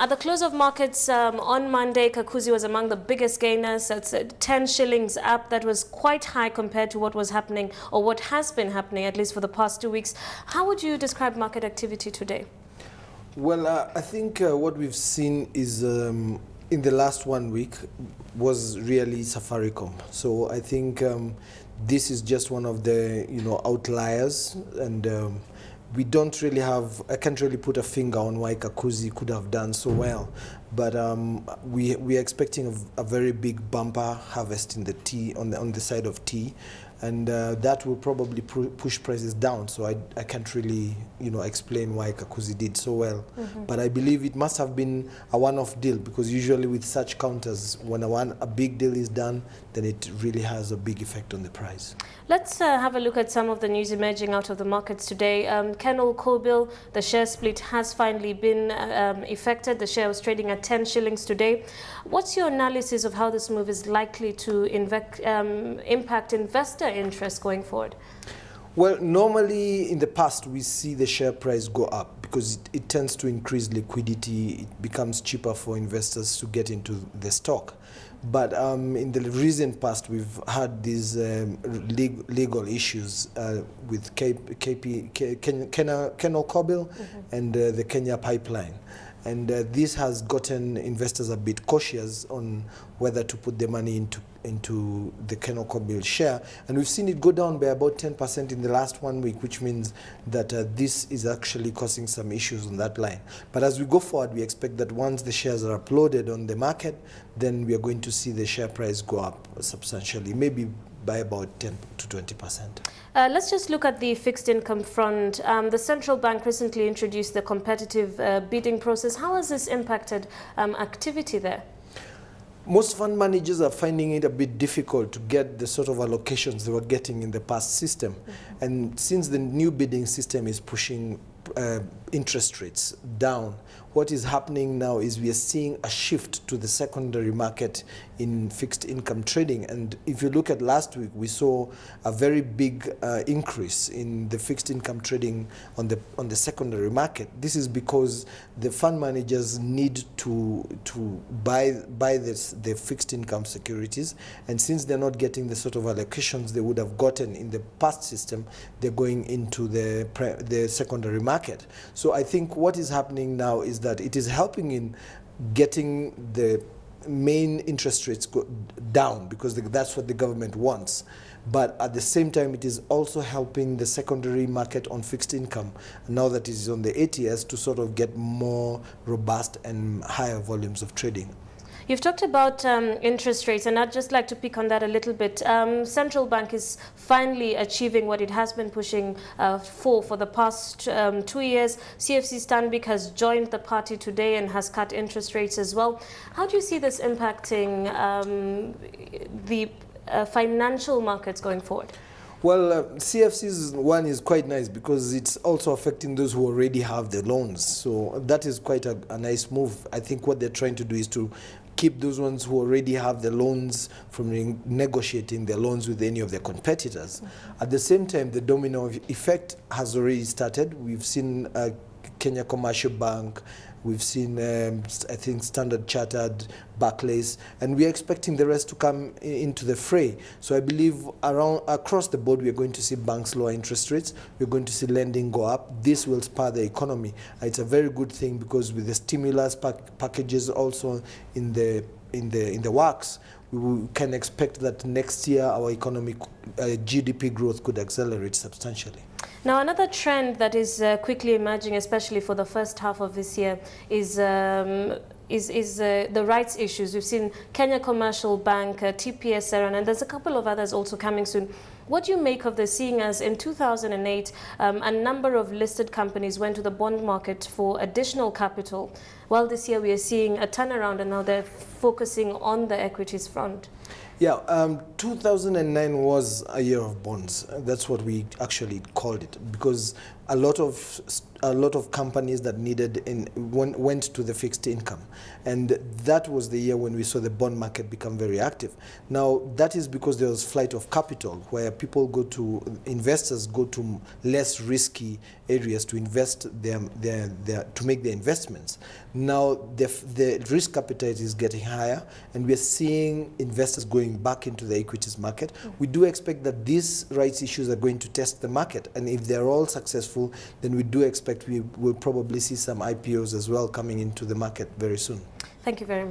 At the close of markets on Monday, Kakuzi was among the biggest gainers. It's 10 shillings up. That was quite high compared to what was happening, or what has been happening, at least for the past 2 weeks. How would you describe market activity today? Well, I think what we've seen is in the last 1 week was really Safaricom. So I think this is just one of the outliers, and we don't really have, I can't really put a finger on why Kakuzi could have done so well, but we are expecting a very big bumper harvest in the tea, on the side of tea, and that will probably push prices down. So I can't really explain why Kakuzi did so well, but I believe it must have been a one-off deal, because usually with such counters, when a big deal is done, then it really has a big effect on the price. Let's have a look at some of the news emerging out of the markets today. KenolKobil, the share split has finally been effected. The share was trading at 10 shillings today. What's your analysis of how this move is likely to impact investor interest going forward? Well, normally in the past we see the share price go up because it tends to increase liquidity. It becomes cheaper for investors to get into the stock. But in the recent past, we've had these legal issues with KenolKobil and the Kenya pipeline. And this has gotten investors a bit cautious on whether to put their money into the KenolKobil share. And we've seen it go down by about 10% in the last 1 week, which means that this is actually causing some issues on that line. But as we go forward, we expect that once the shares are uploaded on the market, then we are going to see the share price go up substantially, maybe by about 10 to 20%. Let's just look at the fixed income front. The central bank recently introduced the competitive bidding process. How has this impacted activity there? Most fund managers are finding it a bit difficult to get the sort of allocations they were getting in the past system. And since the new bidding system is pushing interest rates down, what is happening now is we are seeing a shift to the secondary market in fixed income trading. And if you look at last week, we saw a very big increase in the fixed income trading on the secondary market. This is because the fund managers need to buy the fixed income securities, and since they're not getting the sort of allocations they would have gotten in the past system, they're going into the secondary market. So I think what is happening now is that it is helping in getting the main interest rates down, because that's what the government wants. But at the same time, it is also helping the secondary market on fixed income, now that it is on the ATS, to sort of get more robust and higher volumes of trading. You've talked about interest rates, and I'd just like to pick on that a little bit. Central bank is finally achieving what it has been pushing for the past 2 years. CFC Stanbic has joined the party today and has cut interest rates as well. How do you see this impacting the financial markets going forward? Well, CFC's one is quite nice because it's also affecting those who already have the loans. So that is quite a nice move. I think what they're trying to do is to keep those ones who already have the loans from negotiating their loans with any of their competitors. At the same time, the domino effect has already started. We've seen Kenya Commercial Bank, we've seen, I think, Standard Chartered, Barclays, and we're expecting the rest to come into the fray. So I believe across the board, we're going to see banks lower interest rates. We're going to see lending go up. This will spur the economy. It's a very good thing, because with the stimulus packages also in the works, we can expect that next year our economic GDP growth could accelerate substantially. Now, another trend that is quickly emerging, especially for the first half of this year, is the rights issues. We've seen Kenya Commercial Bank, TPS, Terryanne, and there's a couple of others also coming soon. What do you make of this, seeing as in 2008, a number of listed companies went to the bond market for additional capital, while this year we are seeing a turnaround and now they're focusing on the equities front? Yeah, 2009 was a year of bonds. That's what we actually called it, because a lot of companies that needed went to the fixed income, and that was the year when we saw the bond market become very active. Now that is because there was flight of capital, where investors go to less risky areas to invest to make their investments. Now the risk appetite is getting higher, and we are seeing investors going back into the equities market. We do expect that these rights issues are going to test the market, and if they're all successful, then we do expect we will probably see some IPOs as well coming into the market very soon. Thank you very much.